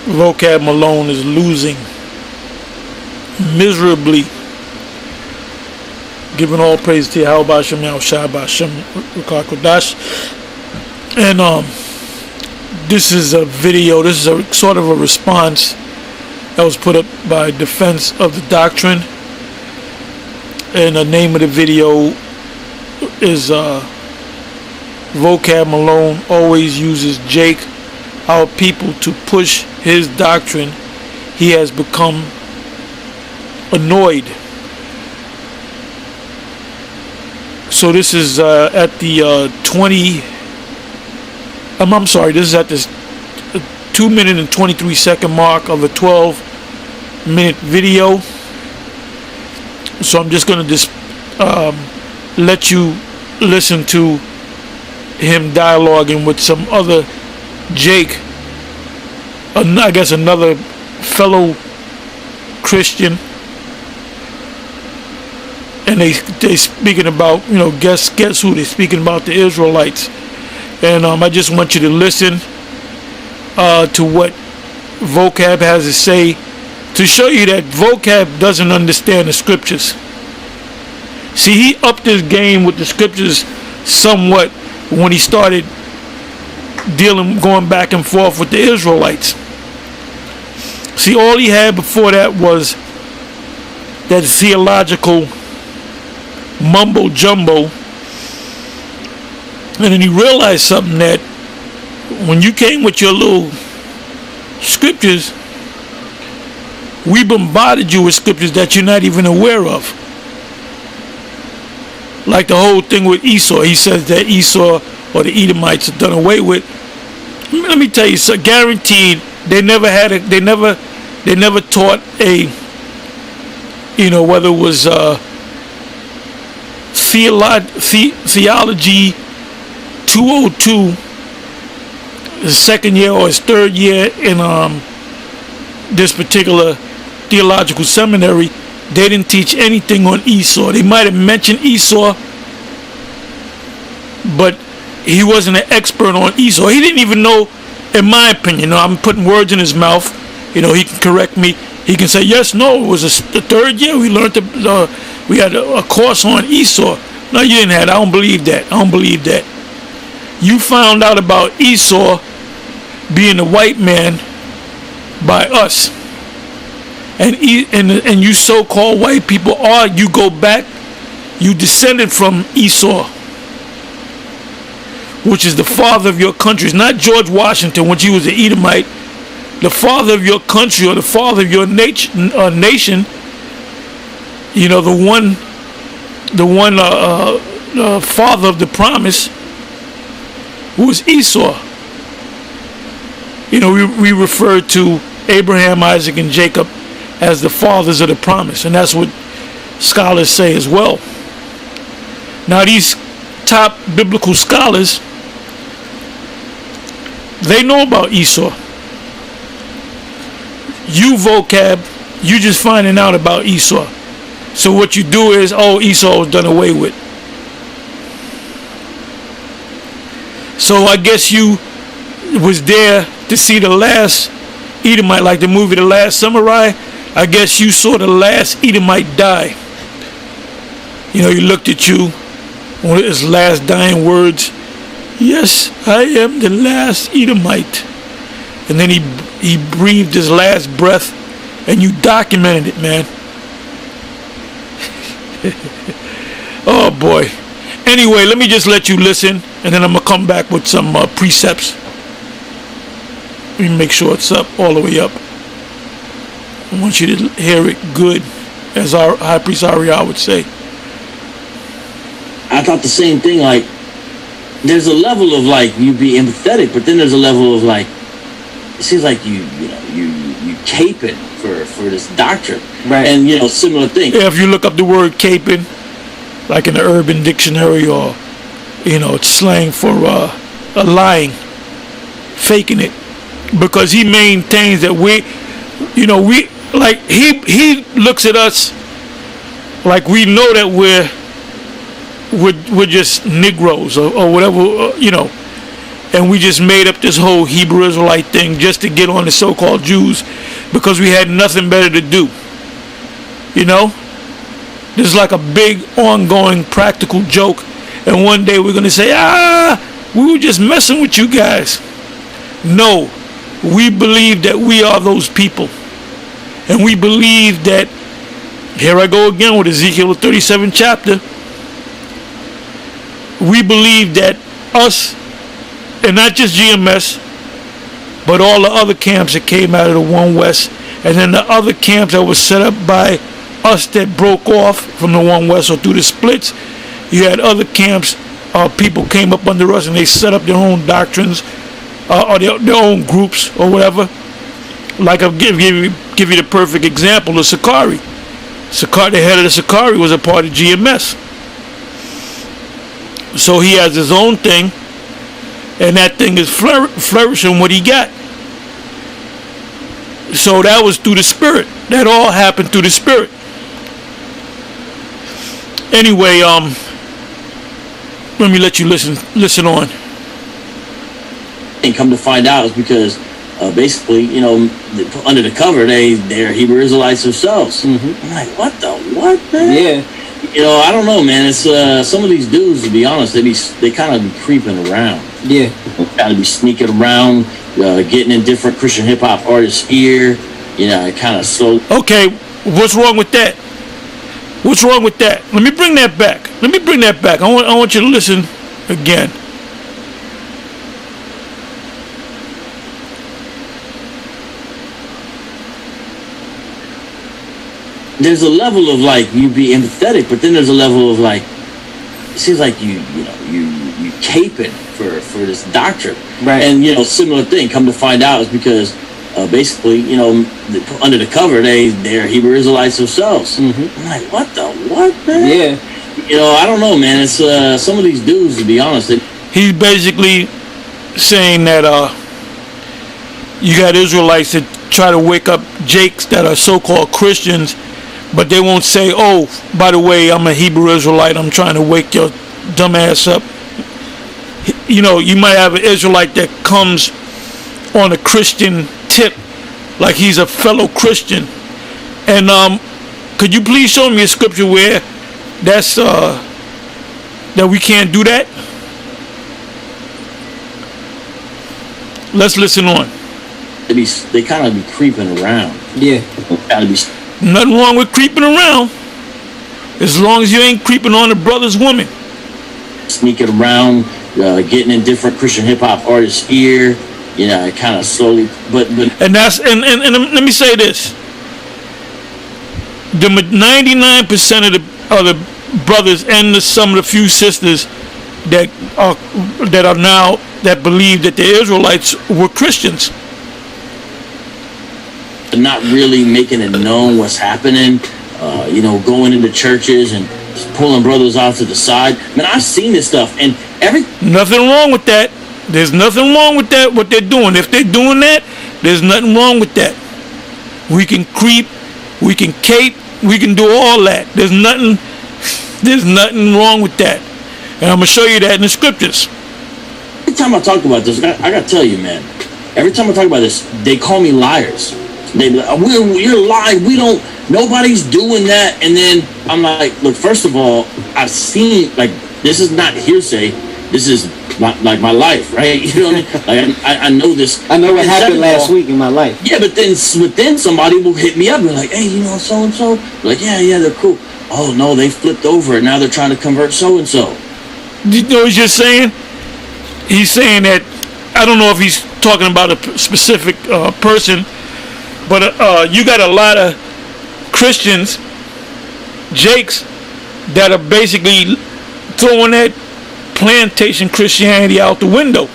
Vocab Malon is losing miserably. Giving all praise to Yahweh Hashem, Yahushua Hashem, Kodash. And this is a video, this is a sort of a response that was put up by Defense of the Doctrine. And the name of the video is Vocab Malon always uses Jake, our people, to push his doctrine. He has become annoyed. So this is at the this is at this 2 minute and 23 second mark of a 12-minute video. So I'm just going to let you listen to him dialoguing with some other Jake, I guess another fellow Christian, and they speaking about, guess who they're speaking about, the Israelites. And I just want you to listen to what Vocab has to say, to show you that Vocab doesn't understand the scriptures. See, he upped his game with the scriptures somewhat when he started going back and forth with the Israelites. See, all he had before that was that theological mumbo jumbo, and then he realized something, that when you came with your little scriptures, we bombarded you with scriptures that you're not even aware of. Like the whole thing with Esau. He says that Esau or the Edomites are done away with. Let me tell you, so guaranteed they never taught a, whether it was theology 202, his second year or his third year in this particular theological seminary. They didn't teach anything on Esau. They might have mentioned Esau, but he wasn't an expert on Esau. He didn't even know, in my opinion. I'm putting words in his mouth. He can correct me. He can say, yes, no, it was the third year we learned, we had a course on Esau. No, you didn't have. I don't believe that. You found out about Esau being a white man by us. And you so-called white people you go back, you descended from Esau, which is the father of your country. It's not George Washington, when he was an Edomite. The father of your country, or the father of your nation, the one father of the promise, who was Esau. We refer to Abraham, Isaac, and Jacob as the fathers of the promise, and that's what scholars say as well. Now, these top biblical scholars, they know about Esau. You, Vocab, you just finding out about Esau. So what you do is, Esau was done away with. So I guess you was there to see the last Edomite, like the movie The Last Samurai. I guess you saw the last Edomite die. He looked at you, one of his last dying words, yes, I am the last Edomite. And then he breathed his last breath, and you documented it, man. Oh boy. Anyway, let me just let you listen, and then I'm going to come back with some precepts. Let me make sure it's up, all the way up. I want you to hear it good, as our High Priest Ariel would say. I thought the same thing. Like, there's a level of you be empathetic, but then there's a level of it seems like you caping for this doctrine, right? And similar thing. Yeah, if you look up the word caping, like in the Urban Dictionary, or it's slang for lying, faking it, because he maintains that he looks at us like we know that we're just Negroes or whatever, and we just made up this whole Hebrew Israelite thing just to get on the so-called Jews because we had nothing better to do. You know? This is like a big, ongoing, practical joke. And one day we're going to say, we were just messing with you guys. No. We believe that we are those people. And we believe that, here I go again with Ezekiel 37 chapter. We believe that us, and not just GMS, but all the other camps that came out of the One West, and then the other camps that were set up by us that broke off from the One West or through the splits. You had other camps, people came up under us and they set up their own doctrines or their own groups or whatever. Like I'll give you the perfect example, the Sakari. The head of the Sakari was a part of GMS. So he has his own thing, and that thing is flourishing what he got. So that was through the Spirit. That all happened through the Spirit. Anyway, let me let you listen on. And come to find out, it's because basically, you know, under the cover, they're Hebrew Israelites themselves. I'm like, what, man? Yeah. You know, I don't know, man. It's some of these dudes, to be honest, they kind of be creeping around. Yeah. They kind of be sneaking around, getting in different Christian hip hop artists' ear. You know, kind of slow. Okay, what's wrong with that? What's wrong with that? Let me bring that back. I want you to listen again. There's a level of like you be empathetic, but then there's a level of like it seems like you caping for this doctrine, right? And you know, similar thing. Come to find out, is because basically, you know, under the cover, they're Hebrew Israelites themselves. I'm like, what, man? Yeah. You know, I don't know, man. It's some of these dudes, to be honest. He's basically saying that you got Israelites that try to wake up Jakes that are so-called Christians, but they won't say, oh, by the way, I'm a Hebrew Israelite, I'm trying to wake your dumb ass up. You know, you might have an Israelite that comes on a Christian tip, like he's a fellow Christian. And could you please show me a scripture where that's that we can't do that? Let's listen on. They kind of be creeping around. Yeah. Nothing wrong with creeping around, as long as you ain't creeping on a brother's woman. Sneaking around, getting in different Christian hip hop artists' ear. You know, kind of slowly, but and let me say this: the 99% of the brothers and some of the few sisters that are now that believe that the Israelites were Christians. Not really making it known what's happening, you know, going into churches and pulling brothers off to the side. Man, I've seen this stuff, and nothing wrong with that. There's nothing wrong with that, what they're doing. If they're doing that, there's nothing wrong with that. We can creep, we can cape, we can do all that. There's nothing wrong with that. And I'm going to show you that in the scriptures. Every time I talk about this, I got to tell you, man, every time I talk about this, they call me liars. They be like, you're lying, nobody's doing that. And then I'm like, look, first of all, I've seen, like, this is not hearsay, this is like my life, right? You know what I mean? Like, I know this. I know what happened last week in my life. Yeah, but then somebody will hit me up and be like, hey, you know, so and so. Like, yeah, they're cool. Oh no, they flipped over and now they're trying to convert so and so. You know what he's just saying? He's saying that, I don't know if he's talking about a specific person, but you got a lot of Christians, Jakes, that are basically throwing that plantation Christianity out the window,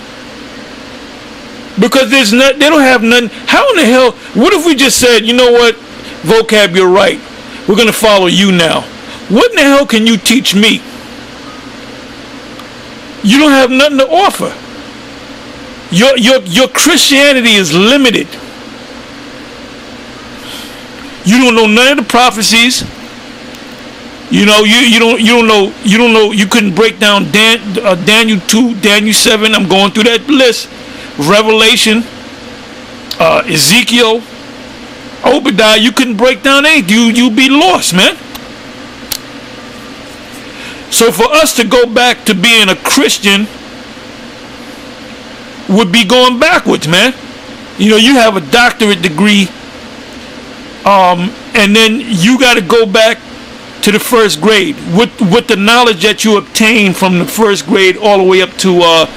because they don't have nothing. How in the hell? What if we just said, you know what, Vocab, you're right, we're gonna follow you now. What in the hell can you teach me? You don't have nothing to offer. Your Christianity is limited. You don't know none of the prophecies. You know, you don't know. You couldn't break down Daniel 2, Daniel 7. I'm going through that list. Revelation, Ezekiel, Obadiah. You couldn't break down anything. You'd be lost, man. So for us to go back to being a Christian would be going backwards, man. You know, you have a doctorate degree, and then you got to go back to the first grade with the knowledge that you obtained from the first grade all the way up to a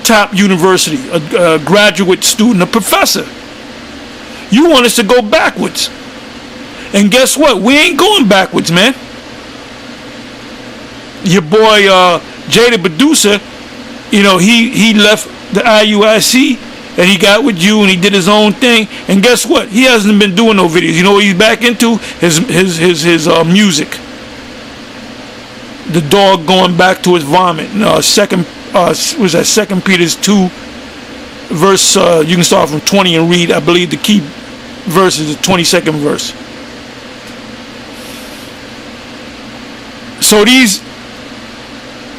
top university, a graduate student, a professor. You want us to go backwards, and guess what? We ain't going backwards, man. Your boy Jada Producer, you know, he left the IUIC and he got with you and he did his own thing. And guess what? He hasn't been doing no videos. You know what he's back into? His music. The dog going back to his vomit. Was that 2 Peter 2 verse? You can start from 20 and read. I believe the key verse is the 22nd verse. So these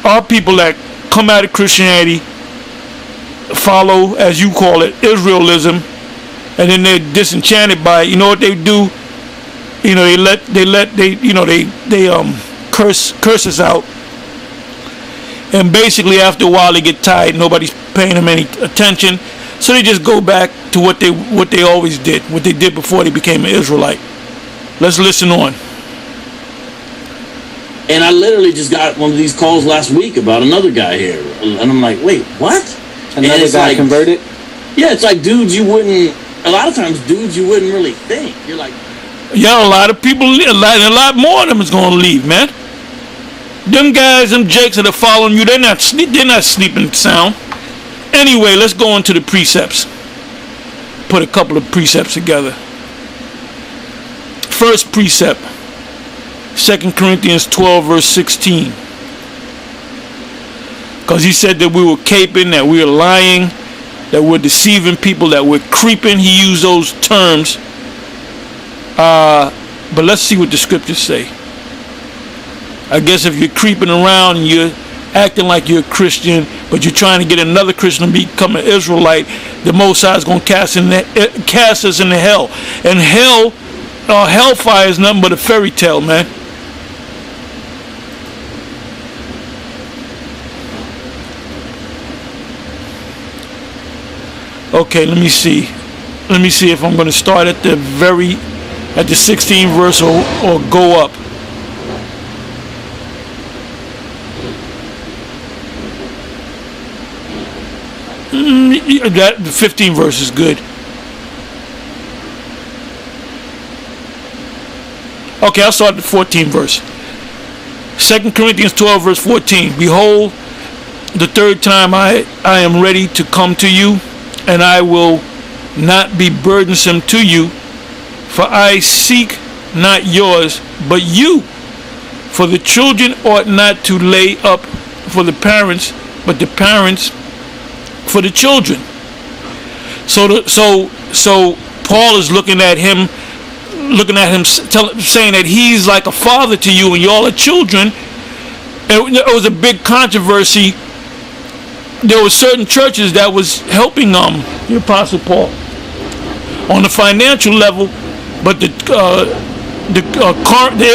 are people that come out of Christianity, follow, as you call it, Israelism, and then they're disenchanted by it. You know what they do? You know, they curse us out, and basically after a while they get tired. Nobody's paying them any attention, so they just go back to what they always did, what they did before they became an Israelite. Let's listen on. And I literally just got one of these calls last week about another guy here. And I'm like, wait, what? Another guy like, converted? Yeah, it's like dudes you wouldn't, a lot of times dudes you wouldn't really think. You're like... Yeah, a lot of people, a lot more of them is going to leave, man. Them guys, them jakes that are following you, they're not sleeping sound. Anyway, let's go into the precepts. Put a couple of precepts together. First precept. 2 Corinthians 12 verse 16, because he said that we were caping, that we were lying, that we're deceiving people, that we're creeping. He used those terms, but let's see what the scriptures say. I guess if you're creeping around and you're acting like you're a Christian, but you're trying to get another Christian to become an Israelite, the Most High is going to cast us into hell. And hellfire is nothing but a fairy tale, man. Okay, let me see if I'm going to start at the 16th verse or go up. The 15th verse is good. Okay, I'll start at the 14th verse. 2 Corinthians 12 verse 14. Behold, the third time I am ready to come to you, and I will not be burdensome to you, for I seek not yours, but you. For the children ought not to lay up for the parents, but the parents for the children. So Paul is looking at him, saying that he's like a father to you, and y'all are children. It was a big controversy. There were certain churches that was helping the Apostle Paul on the financial level, but the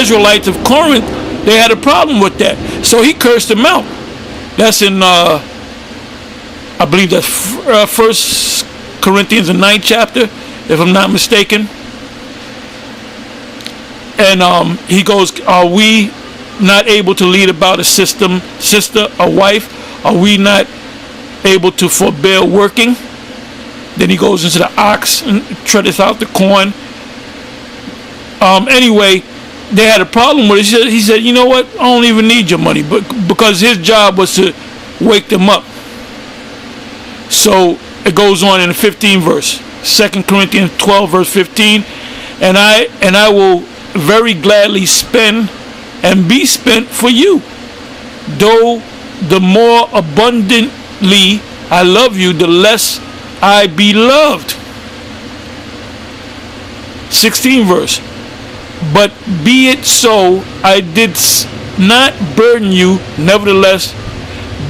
Israelites of Corinth, they had a problem with that, so he cursed them out. That's in I believe that's 1 Corinthians, the 9th chapter, if I'm not mistaken. And he goes, are we not able to lead about a sister, a wife? Are we not able to forbear working? Then he goes into the ox and treadeth out the corn. Anyway, they had a problem with it. He said, you know what? I don't even need your money, but because his job was to wake them up. So it goes on in the 15th verse, 2 Corinthians 12 verse 15, and I will very gladly spend and be spent for you, though the more abundantly I love you, the less I be loved. 16th verse. But be it so, I did not burden you. Nevertheless,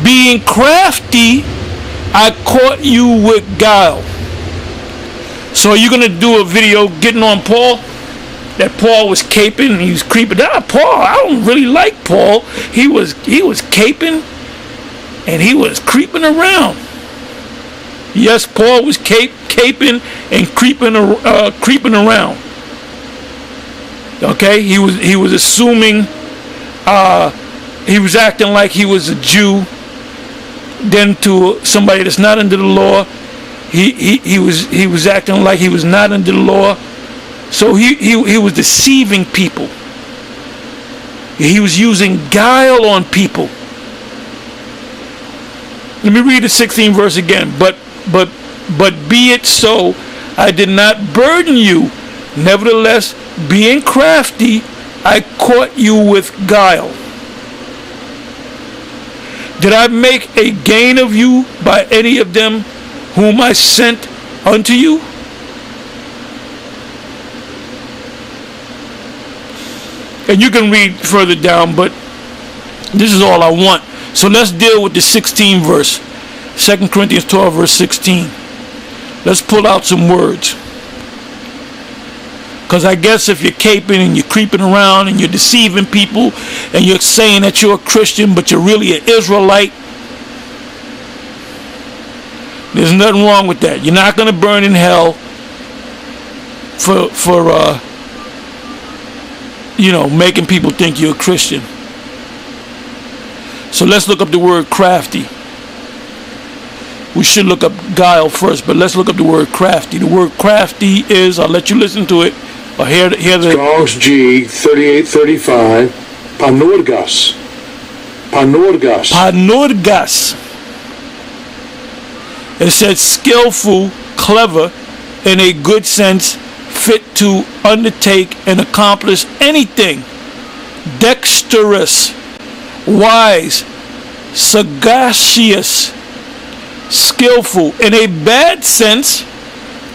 being crafty, I caught you with guile. So are you going to do a video getting on Paul? That Paul was caping, he was creeping. Paul, I don't really like Paul. He was caping and he was creeping around. Yes, Paul was caping and creeping around. Okay, he was assuming, he was acting like he was a Jew. Then to somebody that's not under the law, he was acting like he was not under the law. So he was deceiving people. He was using guile on people. Let me read the 16th verse again. But be it so, I did not burden you. Nevertheless, being crafty, I caught you with guile. Did I make a gain of you by any of them whom I sent unto you? And you can read further down, but this is all I want. So let's deal with the 16th verse. 2 Corinthians 12, verse 16. Let's pull out some words. Because I guess if you're caping and you're creeping around and you're deceiving people and you're saying that you're a Christian but you're really an Israelite, there's nothing wrong with that. You're not going to burn in hell for making people think you're a Christian. So let's look up the word crafty. We should look up guile first, but let's look up the word crafty. The word crafty is, I'll let you listen to it. Hear the Strong's G 3835. Panorgas. It says skillful, clever, in a good sense, fit to undertake and accomplish anything. Dexterous, wise, sagacious, skillful. In a bad sense,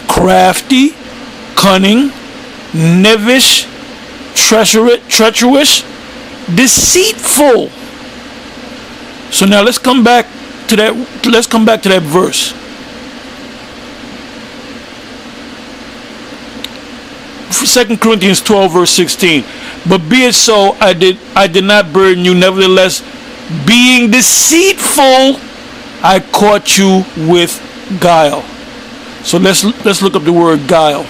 crafty, cunning, knavish, treacherous, deceitful. So now let's come back to that verse. For 2 Corinthians 12, verse 16. But be it so, I did not burden you. Nevertheless, being deceitful, I caught you with guile. So let's look up the word guile.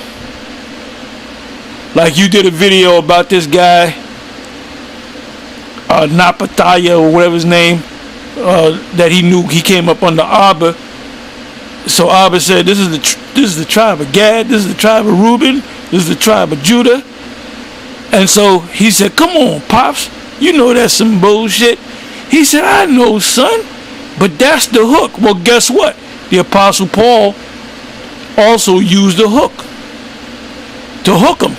Like you did a video about this guy, Napataya or whatever his name, that he knew he came up under Abba. So Abba said, this is the tribe of Gad, this is the tribe of Reuben, this is the tribe of Judah. And so he said, come on, Pops, you know that's some bullshit. He said, I know, son, but that's the hook. Well, guess what? The Apostle Paul also used the hook to hook him.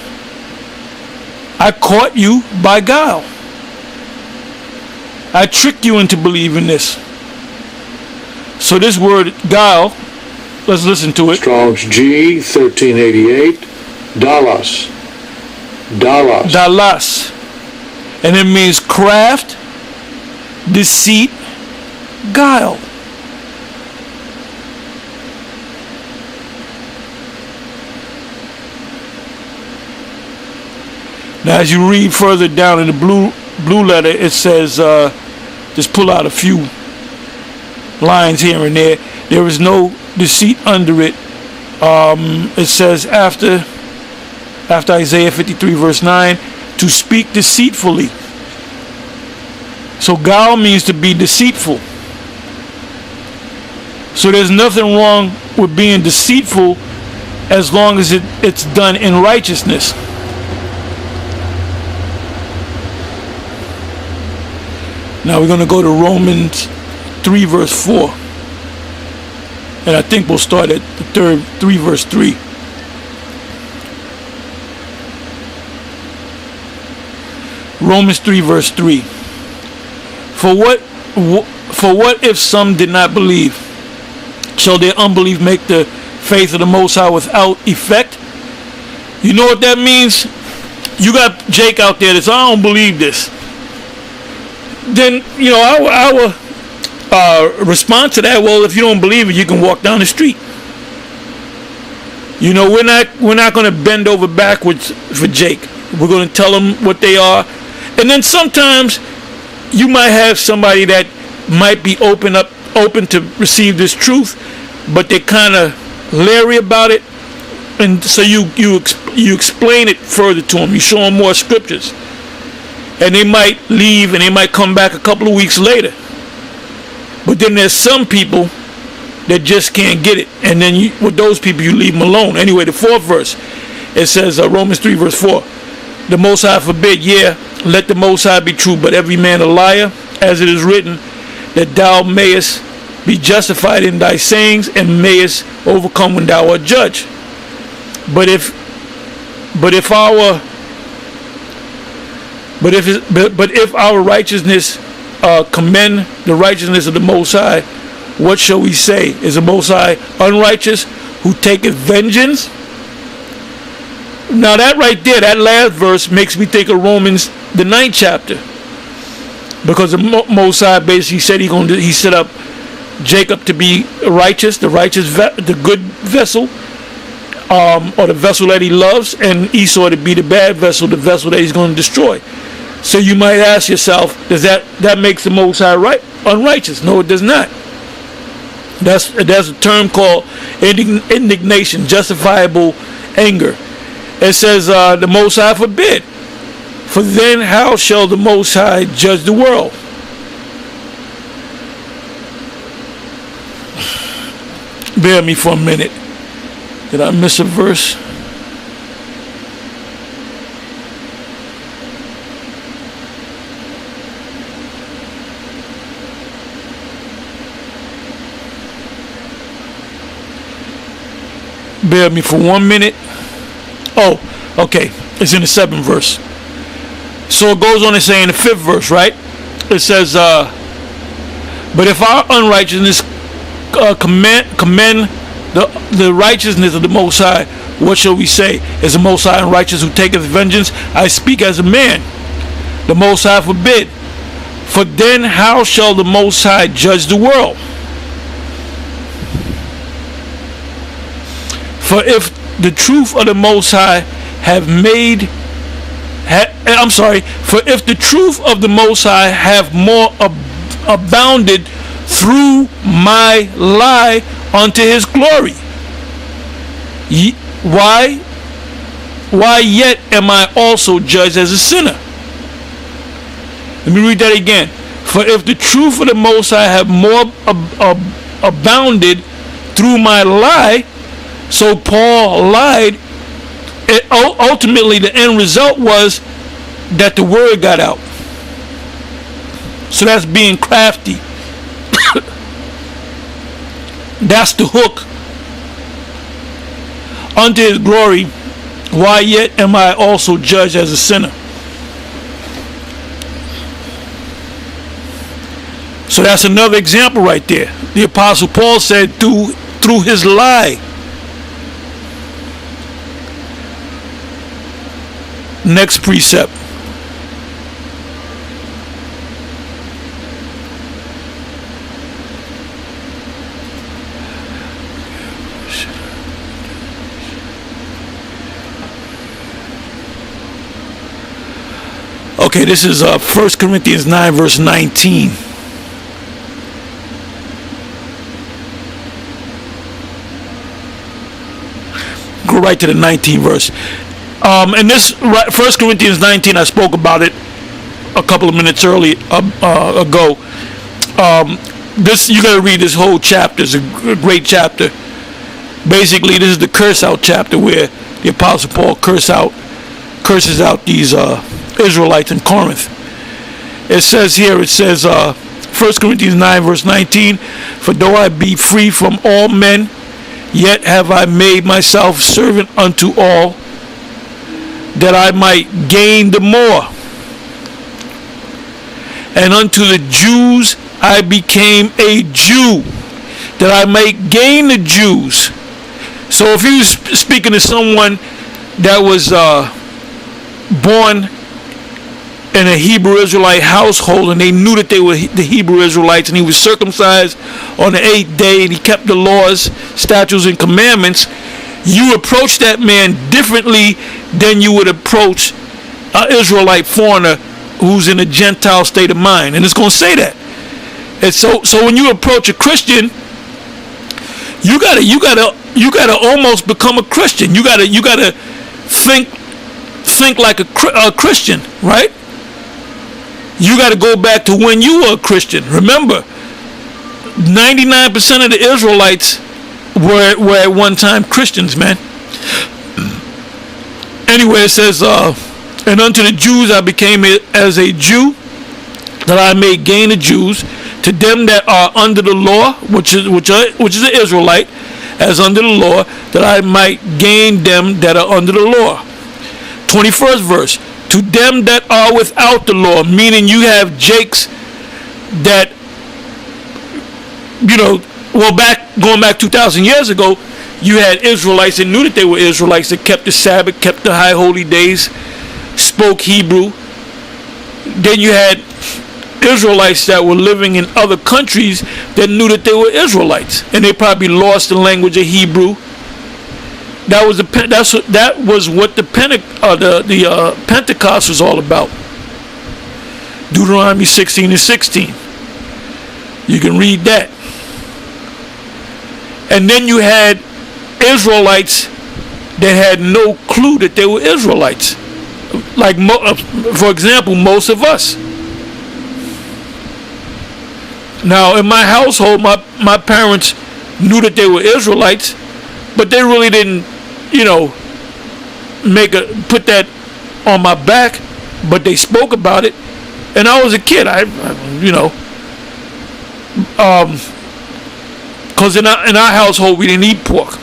I caught you by guile. I tricked you into believing this. So this word guile, let's listen to it. Strong's G 1388. Dallas. And it means craft, deceit, guile. Now as you read further down in the blue letter, it says, just pull out a few lines here and there. There is no deceit under it. It says after Isaiah 53 verse 9, to speak deceitfully. So guile means to be deceitful. So there's nothing wrong with being deceitful as long as it's done in righteousness. Now we're going to go to Romans 3 verse 4. And I think we'll start at the 3 verse 3. Romans 3 verse 3. For what if some did not believe? Shall their unbelief make the faith of the Most High without effect? You know what that means? you got Jake out there that's, I don't believe this. Then, you know, our response to that, well, if you don't believe it, you can walk down the street. You know, we're not going to bend over backwards for Jake. We're going to tell him what they are. And then sometimes you might have somebody that might be open to receive this truth, but they're kind of leery about it. And so you explain it further to them. You show them more scriptures. And they might leave and they might come back a couple of weeks later. But then there's some people that just can't get it. And then with those people, you leave them alone. Anyway, the 4th verse, it says, Romans 3 verse 4. The Most High forbid, let the Most High be true, but every man a liar, as it is written, that thou mayest be justified in thy sayings and mayest overcome when thou art judged. But if our righteousness commend the righteousness of the Most High, what shall we say? Is the Most High unrighteous, who taketh vengeance? Now that right there, that last verse makes me think of Romans, the 9th chapter, because the Most High basically said he set up Jacob to be righteous, the good vessel, or the vessel that he loves, and Esau to be the bad vessel, the vessel that he's going to destroy. So you might ask yourself, does that makes the Most High unrighteous? No, it does not. That's a term called indignation, justifiable anger. It says, the Most High forbid. For then how shall the Most High judge the world? Bear me for a minute. Did I miss a verse? Bear me for 1 minute. Oh, okay. It's in the 7th verse. So it goes on to say in the 5th verse, right? It says, but if our unrighteousness commend the righteousness of the Most High, what shall we say? Is the Most High unrighteous, who taketh vengeance? I speak as a man. The Most High forbid. For then how shall the Most High judge the world? For if the truth of the Most High for if the truth of the Most High have more abounded through my lie unto his glory, why yet am I also judged as a sinner? Let me read that again. For if the truth of the Most High have more abounded through my lie, so Paul lied. Ultimately, the end result was that the word got out. So that's being crafty. That's the hook. Unto his glory, why yet am I also judged as a sinner? So that's another example right there. The Apostle Paul said through his lie. Next precept. Okay, this is 1 Corinthians 9 verse 19. Go right to the 19th verse. And this 1 Corinthians 19, I spoke about it a couple of minutes ago. This, you got to read this whole chapter. It's a great chapter. Basically, this is the curse out chapter where the Apostle Paul curses out these Israelites in Corinth. It says 1 Corinthians 9 verse 19, for though I be free from all men, yet have I made myself servant unto all, that I might gain the more. And unto the Jews I became a Jew, that I might gain the Jews. So if he was speaking to someone that was born in a Hebrew Israelite household, and they knew that they were the Hebrew Israelites, and he was circumcised on the 8th day, and he kept the laws, statutes, and commandments, you approach that man differently than you would approach an Israelite foreigner who's in a Gentile state of mind. And it's going to say that. And so when you approach a Christian, you gotta almost become a Christian. You gotta think like a Christian, right? You got to go back to when you were a Christian. Remember, 99% of the Israelites were at one time Christians, man. Anyway, it says, and unto the Jews I became as a Jew, that I may gain the Jews. To them that are under the law, which is an Israelite, as under the law, that I might gain them that are under the law. 21st verse. To them that are without the law, meaning you have Jakes that, going back 2,000 years ago, you had Israelites that knew that they were Israelites, that kept the Sabbath, kept the high holy days, spoke Hebrew. Then you had Israelites that were living in other countries that knew that they were Israelites, and they probably lost the language of Hebrew. That was what the Pentecost was all about. Deuteronomy 16:16. You can read that. And then you had Israelites that had no clue that they were Israelites. Like, for example, most of us. Now, in my household, my parents knew that they were Israelites, but they really didn't, put that on my back, but they spoke about it. And I was a kid, because in our household we didn't eat pork.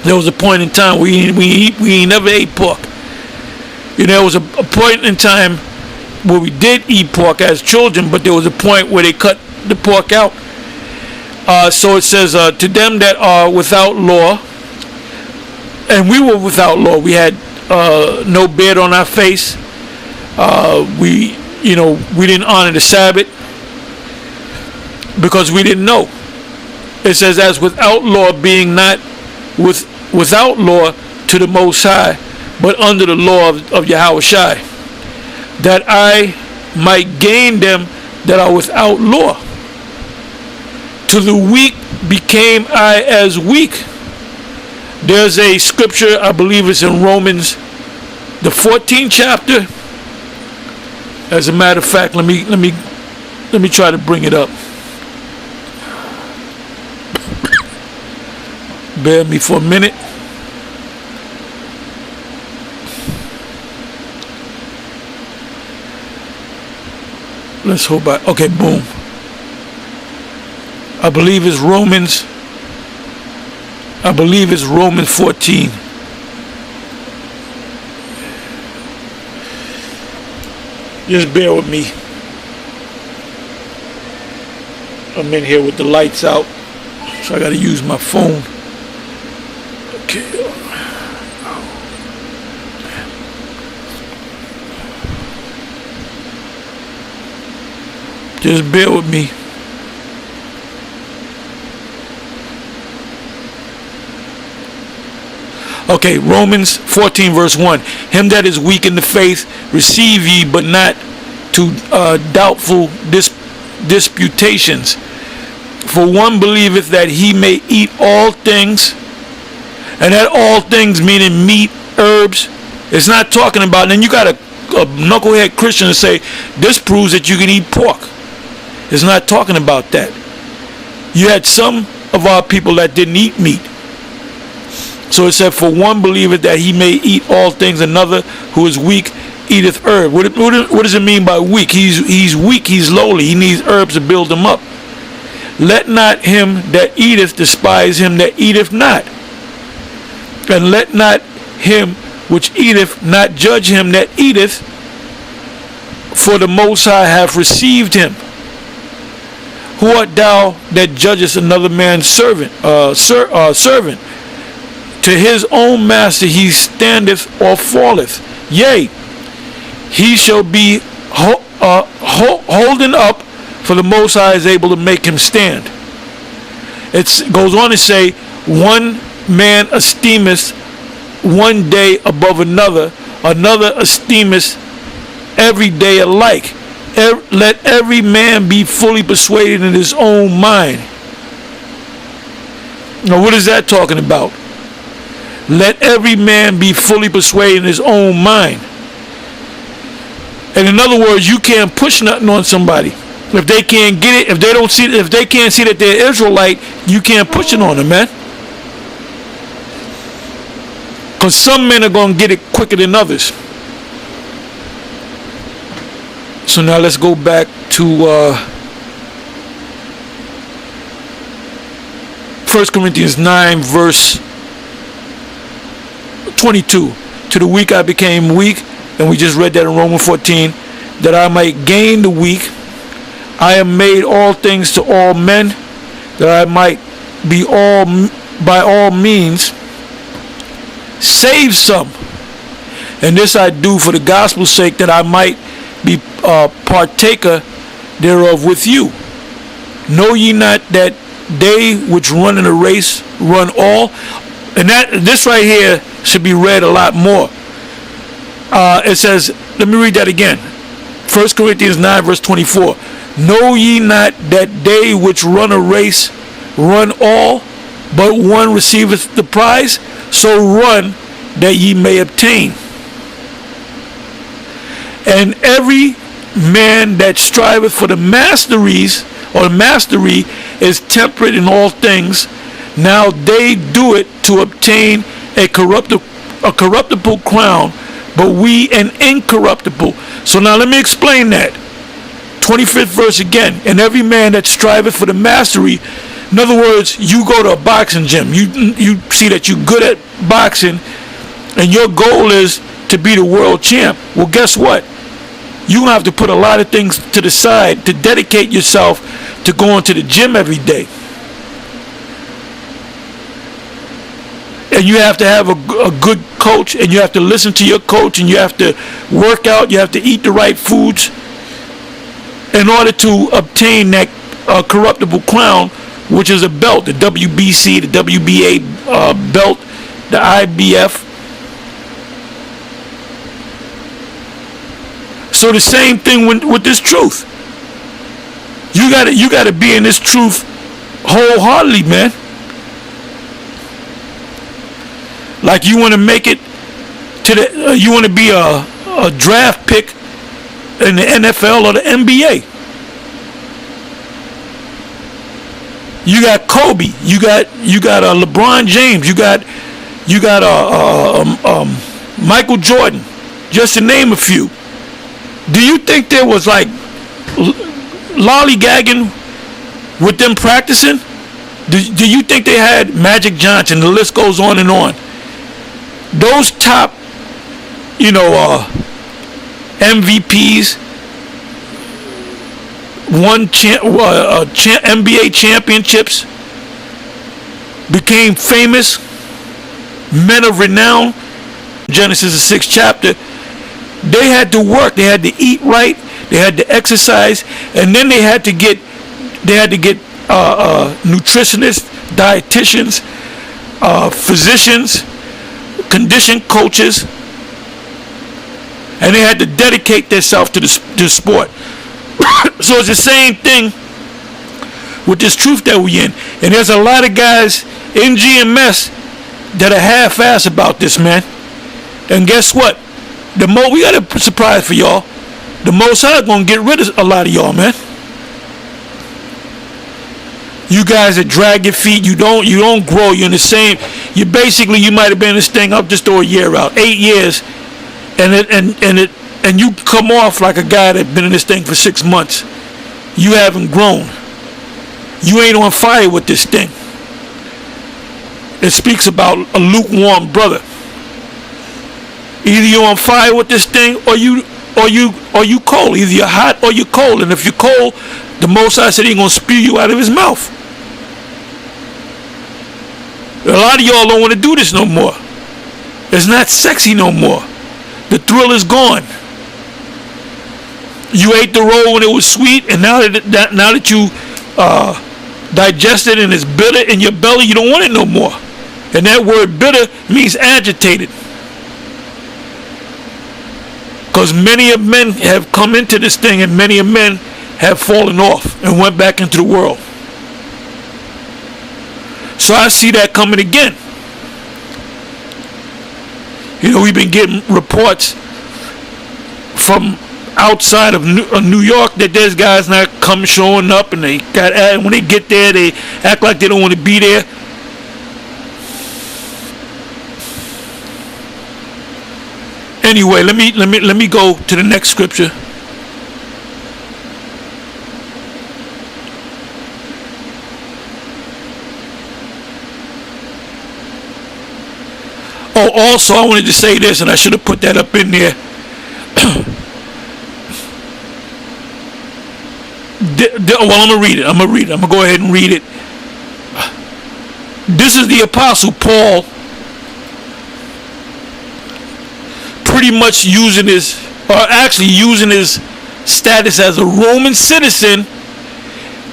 There was a point in time we never ate pork. There was a point in time where we did eat pork as children, but there was a point where they cut the pork out. So it says, to them that are without law, and we were without law. We had no beard on our face. We didn't honor the Sabbath because we didn't know. It says, as without law, being not without law to the Most High, but under the law of Yahushua, that I might gain them that are without law. To the weak became I as weak. There's a scripture, I believe it's in Romans, the 14th chapter. As a matter of fact, let me try to bring it up. Bear me for a minute. Let's hope okay, boom. I believe it's Romans 14. Just bear with me. I'm in here with the lights out, so I got to use my phone. Okay. Just bear with me. Okay, Romans 14 verse 1. Him that is weak in the faith receive ye, but not to doubtful disputations. For one believeth that he may eat all things, and that all things meaning meat, herbs. It's not talking about, and then you got a knucklehead Christian to say, this proves that you can eat pork. It's not talking about that. You had some of our people that didn't eat meat. So it said, for one believeth that he may eat all things, another who is weak eateth herb. What does it mean by weak? He's weak, he's lowly, he needs herbs to build him up. Let not him that eateth despise him that eateth not. And let not him which eateth not judge him that eateth, for the Most High hath received him. Who art thou that judgest another man's servant? To his own master he standeth or falleth. Yea, he shall be holding up, for the Most High is able to make him stand. It goes on to say, one man esteemeth one day above another, another esteemeth every day alike. Let every man be fully persuaded in his own mind. Now, what is that talking about? Let every man be fully persuaded in his own mind. And in other words, you can't push nothing on somebody. If they can't get it, if they can't see that they're Israelite, you can't push it on them, man. Because some men are going to get it quicker than others. So now let's go back to 1 Corinthians 9 verse 22. To the weak I became weak, and we just read that in Romans 14, that I might gain the weak. I am made all things to all men, that I might be by all means save some. And this I do for the gospel's sake, that I might be partaker thereof with you. Know ye not that they which run in a race run all? And this right here should be read a lot more. It says, let me read that again. 1 Corinthians 9 verse 24. Know ye not that they which run a race run all, but one receiveth the prize? So run that ye may obtain. And every man that striveth for the masteries or mastery is temperate in all things. Now they do it to obtain a corruptible crown, but we an incorruptible. So now let me explain that. 25th verse again. And every man that striveth for the mastery, in other words, you go to a boxing gym, you see that you're good at boxing, and your goal is to be the world champ. Well, guess what? You're going to have to put a lot of things to the side to dedicate yourself to going to the gym every day. And you have to have a good coach, and you have to listen to your coach, and you have to work out, you have to eat the right foods in order to obtain that corruptible crown, which is a belt, the WBC, the WBA belt, the IBF. So the same thing with this truth. You gotta be in this truth wholeheartedly, man. Like you want to make it to the, you want to be a draft pick in the NFL or the NBA. You got Kobe, you got LeBron James, you got Michael Jordan, just to name a few. Do you think there was like lollygagging with them practicing? Do you think they had Magic Johnson? The list goes on and on. Those top, MVPs, won NBA championships, became famous, men of renown. Genesis the 6th chapter. They had to work. They had to eat right. They had to exercise, and then they had to get nutritionists, dietitians, physicians, condition coaches, and they had to dedicate themselves to the sport. So it's the same thing with this truth that we in. And there's a lot of guys in GMS that are half-ass about this, man. And guess what? We got a surprise for y'all. The Most High gonna get rid of a lot of y'all, man. You guys that drag your feet, you don't grow. You're in the same. You might have been in this thing up just over a year out, 8 years, and you come off like a guy that's been in this thing for 6 months. You haven't grown. You ain't on fire with this thing. It speaks about a lukewarm brother. Either you're on fire with this thing, or you cold. Either you're hot or you're cold. And if you're cold, the Most High said He's gonna spew you out of His mouth. A lot of y'all don't want to do this no more. It's not sexy no more. The thrill is gone. You ate the roll when it was sweet, and now that you digest it and it's bitter in your belly, you don't want it no more. And that word bitter means agitated. Because many of men have come into this thing, and many of men have fallen off and went back into the world. So I see that coming again. You know, we've been getting reports from outside of New York that there's guys not showing up, and when they get there, they act like they don't want to be there. Anyway, let me go to the next scripture. Oh, also, I wanted to say this, and I should have put that up in there. Well, I'm going to read it. I'm going to go ahead and read it. This is the Apostle Paul pretty much using his status as a Roman citizen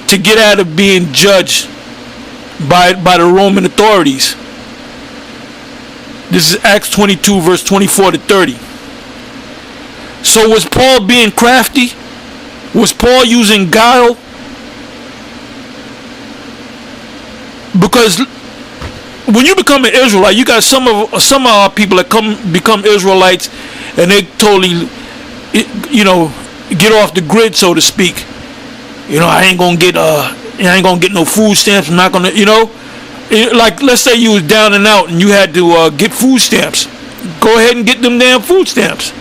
to get out of being judged by the Roman authorities. This is Acts 22, verse 24 to 30. So was Paul being crafty? Was Paul using guile? Because when you become an Israelite, you got some of our people that become Israelites, and they totally, get off the grid, so to speak. I ain't gonna get no food stamps. I'm not gonna, like, let's say you was down and out and you had to get food stamps. Go ahead and get them damn food stamps.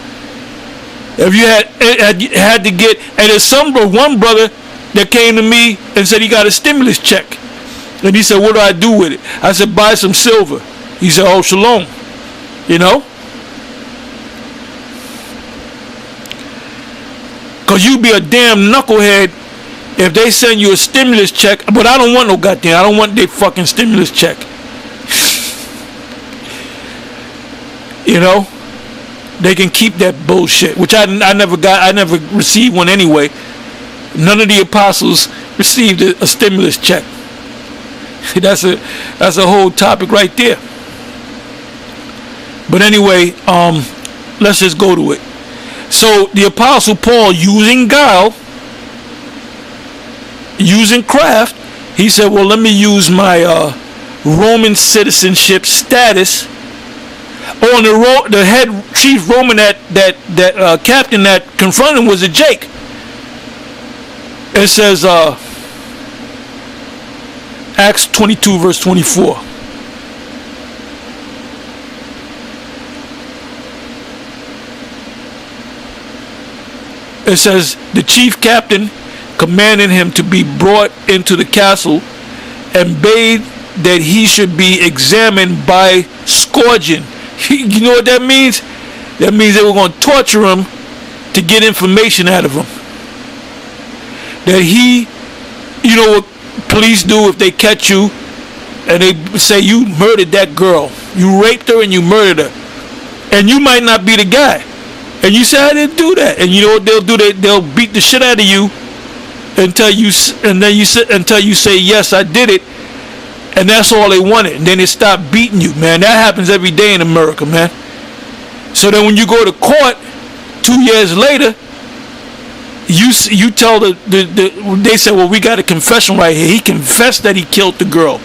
If you had to get, and there's one brother that came to me and said he got a stimulus check, and he said, "What do I do with it?" I said, "Buy some silver." He said, "Oh, shalom," Cause you be a damn knucklehead if they send you a stimulus check, but I don't want no goddamn. I don't want their fucking stimulus check. They can keep that bullshit, which I never got. I never received one anyway. None of the apostles received a stimulus check. That's a whole topic right there. But anyway, let's just go to it. So the Apostle Paul, using guile, using craft, he said, well, let me use my Roman citizenship status. Oh, and the head chief Roman that captain that confronted him was a Jake. It says Acts 22 verse 24. It says the chief captain commanded him to be brought into the castle and bade that he should be examined by scourging. You know what that means? That means they were going to torture him to get information out of him. That you know what police do if they catch you and they say you murdered that girl, you raped her and you murdered her, and you might not be the guy, and you say I didn't do that, and you know what they'll do? They'll beat the shit out of you until you say yes, I did it. And that's all they wanted. And then they stop beating you, man. That happens every day in America, man. So then when you go to court 2 years later, you tell they say, well, we got a confession right here. He confessed that he killed the girl.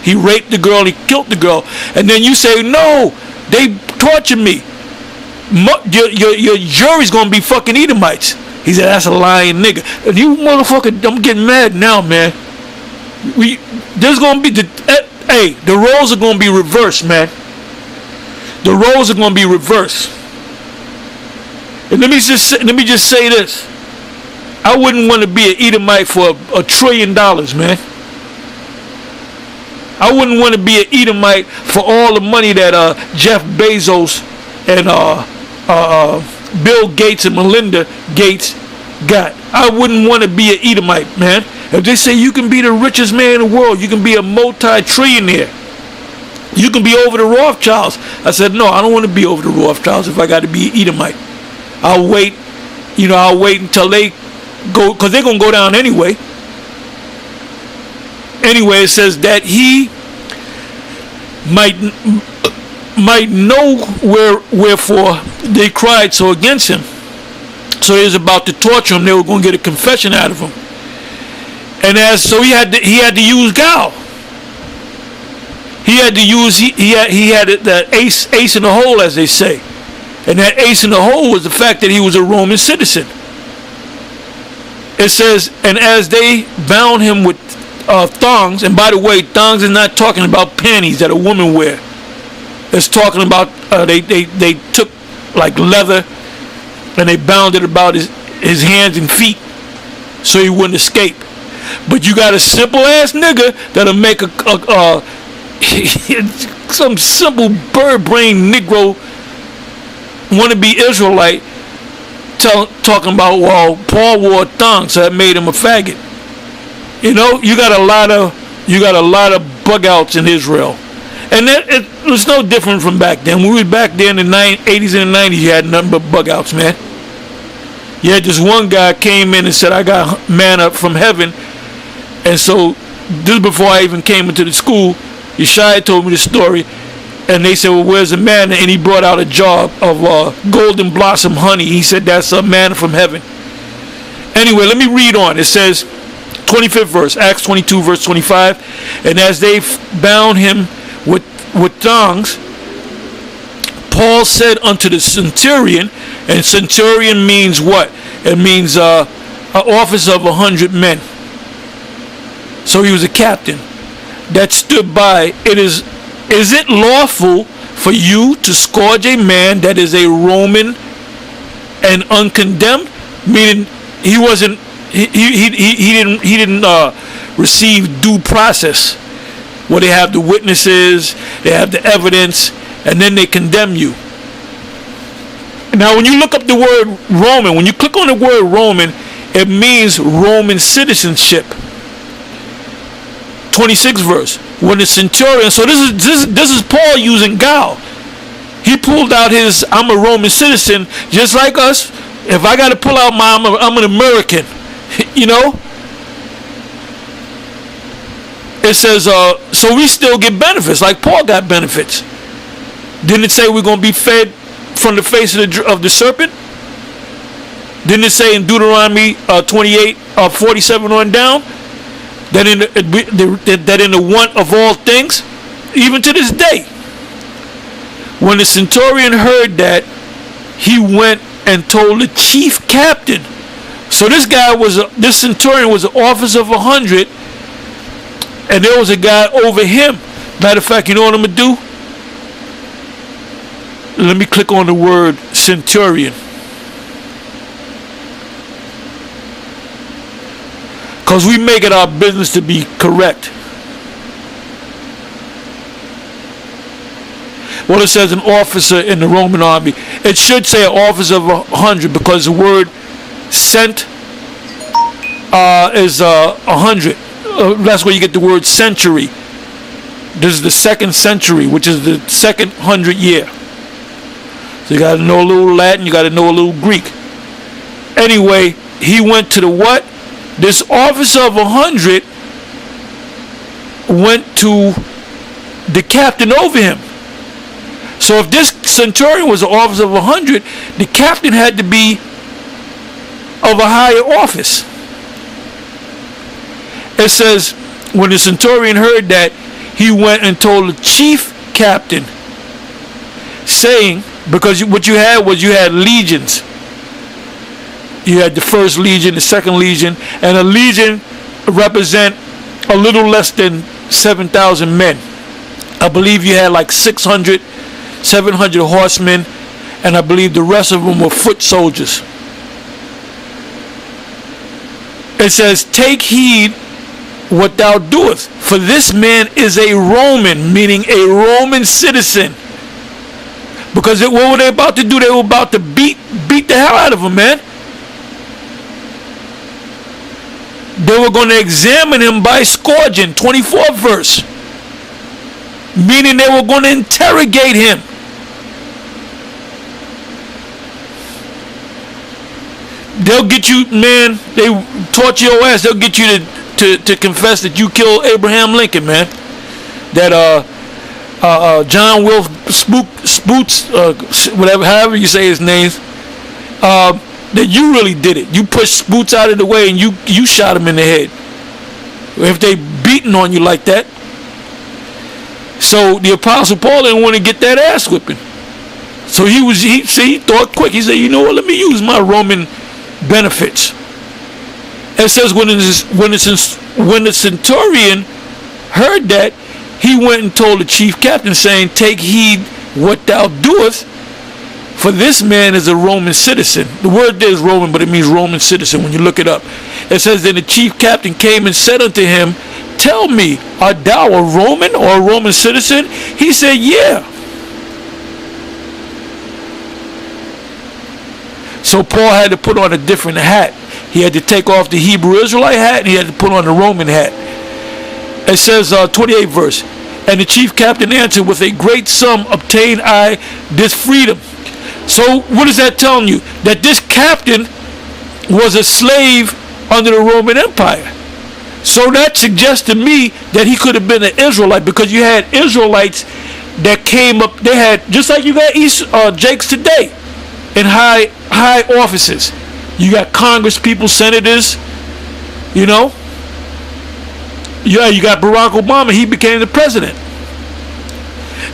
He raped the girl. He killed the girl. And then you say, no, they tortured me. Your jury's going to be fucking Edomites. He said, that's a lying nigga. And you motherfucker, I'm getting mad now, man. There's gonna be the roles are gonna be reversed, man. The roles are gonna be reversed. And let me just say this: I wouldn't want to be an Edomite for $1 trillion, man. I wouldn't want to be an Edomite for all the money that Jeff Bezos and Bill Gates and Melinda Gates got. I wouldn't want to be an Edomite, man. If they say you can be the richest man in the world, you can be a multi-trillionaire. You can be over the Rothschilds. I said, no, I don't want to be over the Rothschilds if I got to be Edomite. I'll wait, I'll wait until they go, because they're going to go down anyway. Anyway, it says that he might know wherefore they cried so against him. So he was about to torture him. They were going to get a confession out of him. And so he had to use guile. He had to use he had the ace in the hole, as they say. And that ace in the hole was the fact that he was a Roman citizen. It says, and as they bound him with thongs, and by the way, thongs is not talking about panties that a woman wear. It's talking about they took like leather and they bound it about his hands and feet so he wouldn't escape. But you got a simple ass nigga that'll make some simple bird brain Negro wannabe Israelite talking about, well, Paul wore thongs, so that made him a faggot. You got a lot of bug outs in Israel, and it was no different from back then. When we was back there in the 80s and the 90s, you had nothing but bug outs, man. You had this one guy came in and said, I got manna from heaven. And so this is before I even came into the school. Yeshaya told me the story, and they said, well, where's the manna? And he brought out a jar of golden blossom honey. He said, that's a manna from heaven. Anyway, let me read on. It says, 25th verse, Acts 22 verse 25, and as they bound him with thongs, Paul said unto the centurion, and centurion means what? It means an office of 100 men. So he was a captain that stood by. Is it lawful for you to scourge a man that is a Roman and uncondemned? Meaning he wasn't. He didn't receive due process, where they have the witnesses, they have the evidence, and then they condemn you. Now, when you look up the word Roman, when you click on the word Roman, it means Roman citizenship. 26th verse. When the centurion, so this is Paul using guile. He pulled out his, I'm a Roman citizen, just like us. If I got to pull out I'm an American. It says, so we still get benefits, like Paul got benefits. Didn't it say we're going to be fed from the face of the serpent? Didn't it say in Deuteronomy 28, 47 on down, that in the want of all things, even to this day, when the centurion heard that, he went and told the chief captain. So this centurion was an officer of 100, and there was a guy over him. Matter of fact, you know what I'm going to do? Let me click on the word centurion. Because we make it our business to be correct. Well, it says an officer in the Roman army. It should say an officer of 100, because the word cent is 100. That's where you get the word century. This is the second century, which is the second 100 year. So you got to know a little Latin, you got to know a little Greek. Anyway, he went to the what? This officer of 100 went to the captain over him. So if this centurion was an officer of 100, the captain had to be of a higher office. It says, when the centurion heard that, he went and told the chief captain, saying, because what you had was, you had legions. You had the first legion, the second legion, and a legion represent a little less than 7,000 men. I believe you had like 700 horsemen, and I believe the rest of them were foot soldiers. It says, take heed what thou doest, for this man is a Roman, meaning a Roman citizen. Because what were they about to do? They were about to beat the hell out of him, man. They were going to examine him by scourging. 24th verse. meaning they were going to interrogate him. They'll get you, man. They torture your ass. They'll get you to confess that you killed Abraham Lincoln, man. That John Wilkes Spoots, whatever, however you say his name, that you really did it. You pushed Spoots out of the way and you shot him in the head. If they beating on you like that. So the Apostle Paul didn't want to get that ass whipping. So he thought quick. He said, you know what? Let me use my Roman benefits. It says when the centurion heard that, he went and told the chief captain, saying, take heed what thou doest, for this man is a Roman citizen. The word there is Roman, but it means Roman citizen when you look it up. It says, then the chief captain came and said unto him, tell me, art thou a Roman or a Roman citizen? He said, yeah. So Paul had to put on a different hat. He had to take off the Hebrew Israelite hat and he had to put on the Roman hat. It says, 28th verse, and the chief captain answered, with a great sum obtained I this freedom. So what is that telling you? That this captain was a slave under the Roman Empire. So that suggests to me that he could have been an Israelite, because you had Israelites that came up. They had, just like you got Jakes today in high offices. You got Congress people, senators, you know. Yeah, you got Barack Obama. He became the president.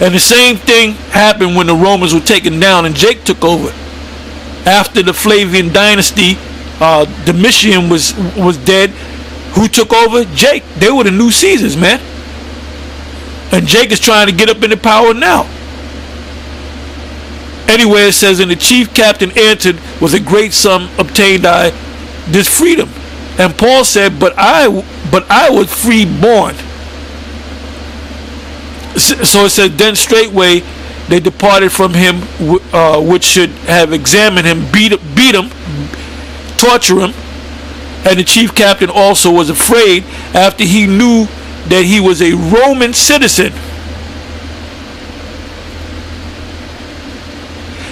And the same thing happened when the Romans were taken down and Jake took over. After the Flavian dynasty, Domitian was dead. Who took over? Jake. They were the new Caesars, man. And Jake is trying to get up into power now. Anyway, it says, and the chief captain answered, with a great sum obtained I this freedom. And Paul said, but I was free born. So it says, then straightway they departed from him, which should have examined him, beat him, torture him. And the chief captain also was afraid after he knew that he was a Roman citizen.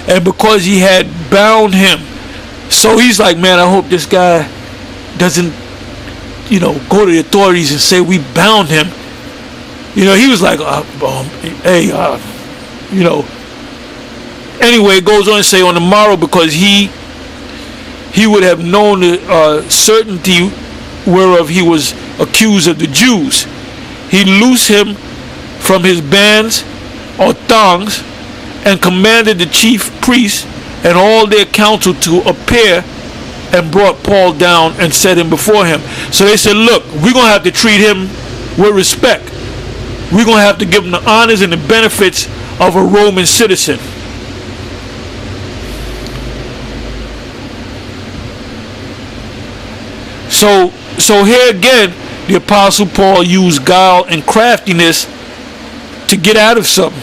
And because he had bound him. So he's like, man, I hope this guy doesn't, go to the authorities and say we bound him. He was like, hey, Anyway, it goes on to say, on the morrow, because he would have known the certainty whereof he was accused of the Jews, he loosed him from his bands or thongs, and commanded the chief priests and all their council to appear, and brought Paul down and set him before him. So they said, look, we're going to have to treat him with respect. We're going to have to give him the honors and the benefits of a Roman citizen. So here again, the Apostle Paul used guile and craftiness to get out of something.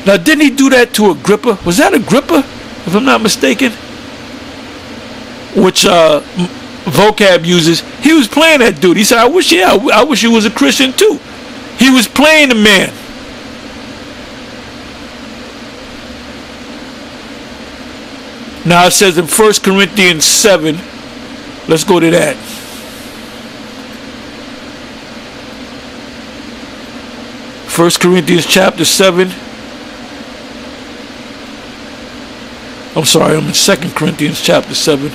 Now, didn't he do that to Agrippa? Was that Agrippa, if I'm not mistaken? Which vocab uses. He was playing that dude. He said, I wish he was a Christian too. He was playing the man. Now it says in 1 Corinthians 7, let's go to that. First Corinthians chapter 7. I'm sorry, I'm in 2 Corinthians chapter 7.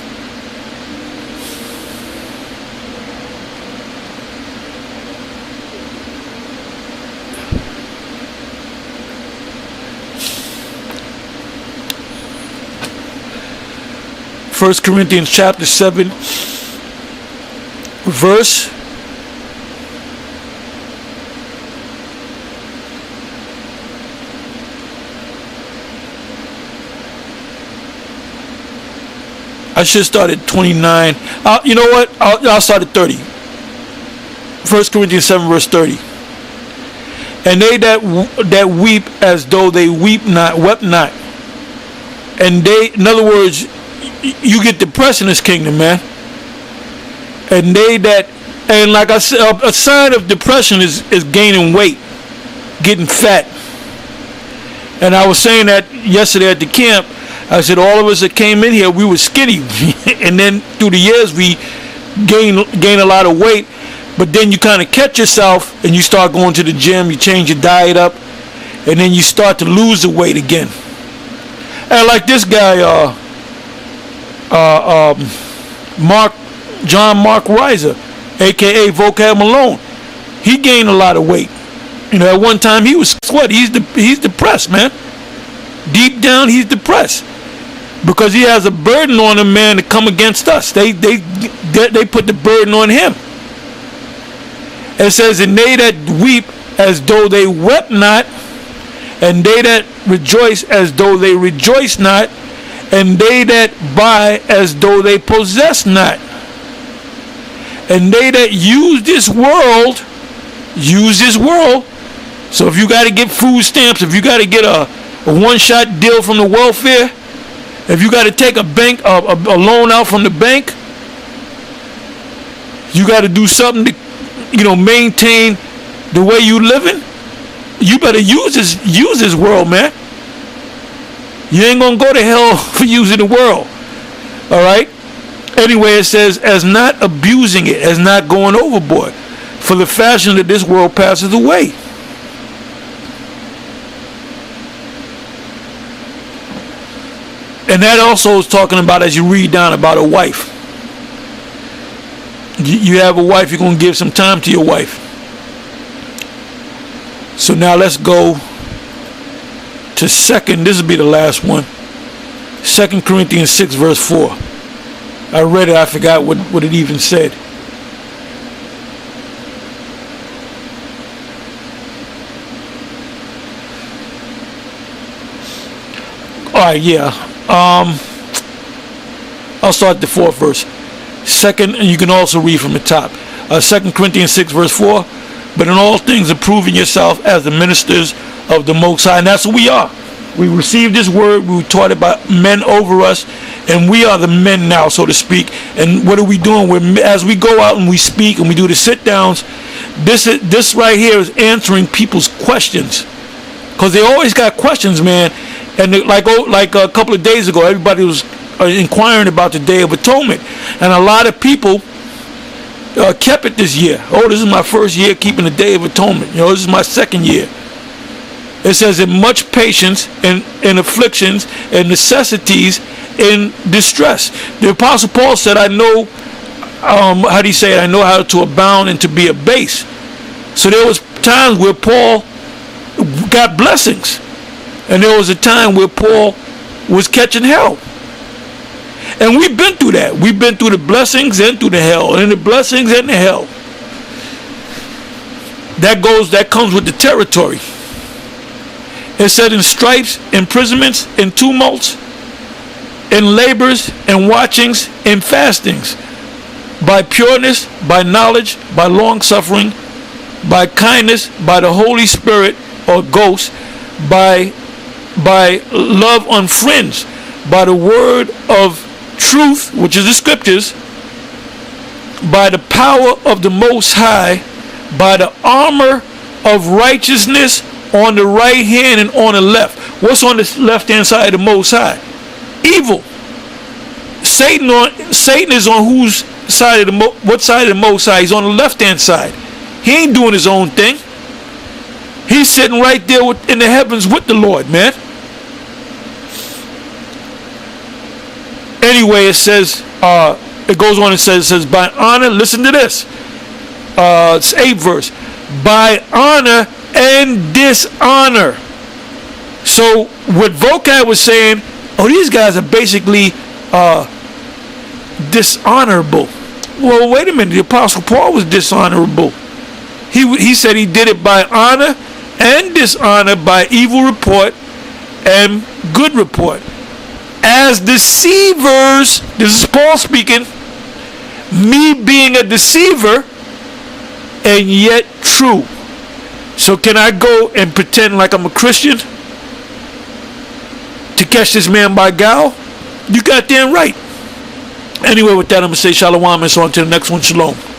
First Corinthians chapter 7, verse I should start at 29. You know what? I'll start at 30. 1 Corinthians 7 verse 30. And they that weep as though they wept not. And they, in other words, you get depressed in this kingdom, man. And like I said, a sign of depression is gaining weight, getting fat. And I was saying that yesterday at the camp. I said all of us that came in here, we were skinny, and then through the years we gain a lot of weight. But then you kind of catch yourself, and you start going to the gym. You change your diet up, and then you start to lose the weight again. And like this guy, John Mark Reiser, aka Vocab Malon, he gained a lot of weight. You know, at one time he was what? He's depressed, man. Deep down, he's depressed because he has a burden on him, man, to come against us. They put the burden on him. It says, and they that weep as though they wept not, and they that rejoice as though they rejoice not, and they that buy as though they possess not, and they that use this world. So if you got to get food stamps, if you got to get a one-shot deal from the welfare, if you got to take a loan out from the bank, you got to do something to, maintain the way you living. You better use this world, man. You ain't gonna go to hell for using the world. All right. Anyway, it says, as not abusing it, as not going overboard, for the fashion of this world passes away. And that also is talking about, as you read down, about a wife. You have a wife, you're going to give some time to your wife. So now let's go to this will be the last one. 2 Corinthians 6 verse 4. I read it, I forgot what it even said. Alright, yeah. I'll start the 4th verse. And you can also read from the top. 2 Corinthians 6 verse 4. But in all things approving yourself as the ministers of the Most High. And that's what we are. We received this word. We were taught it by men over us. And we are the men now, so to speak. And what are we doing? As we go out and we speak and we do the sit downs, this right here is answering people's questions. Because they always got questions, man. And like a couple of days ago, everybody was inquiring about the Day of Atonement. And a lot of people kept it this year. Oh, this is my first year keeping the Day of Atonement. This is my second year. It says, in much patience and afflictions and necessities in distress. The Apostle Paul said, I know, how do you say it? I know how to abound and to be abased. So there was times where Paul got blessings. And there was a time where Paul was catching hell. And we've been through that. We've been through the blessings and through the hell. And the blessings and the hell. That comes with the territory. It said, in stripes, imprisonments, in tumults, in labors, and watchings, in fastings, by pureness, by knowledge, by long suffering, by kindness, by the Holy Spirit or Ghost, by love unfringed, by the word of truth, which is the scriptures, by the power of the Most High, by the armor of righteousness on the right hand and on the left. What's on the left hand side of the Most High? Evil. Satan is on whose side of what side of the Most High? He's on the left hand side. He ain't doing his own thing. He's sitting right there in the heavens with the Lord, man. Anyway, it says, it goes on and says, by honor, listen to this. It's 8th verse. By honor and dishonor. So what Vocab was saying, these guys are basically dishonorable. Well, wait a minute. The Apostle Paul was dishonorable. He said he did it by honor and dishonor, by evil report and good report. As deceivers, this is Paul speaking, me being a deceiver and yet true. So can I go and pretend like I'm a Christian to catch this man by guile? You got damn right. Anyway, with that, I'm going to say shalom, and so on to the next one. Shalom.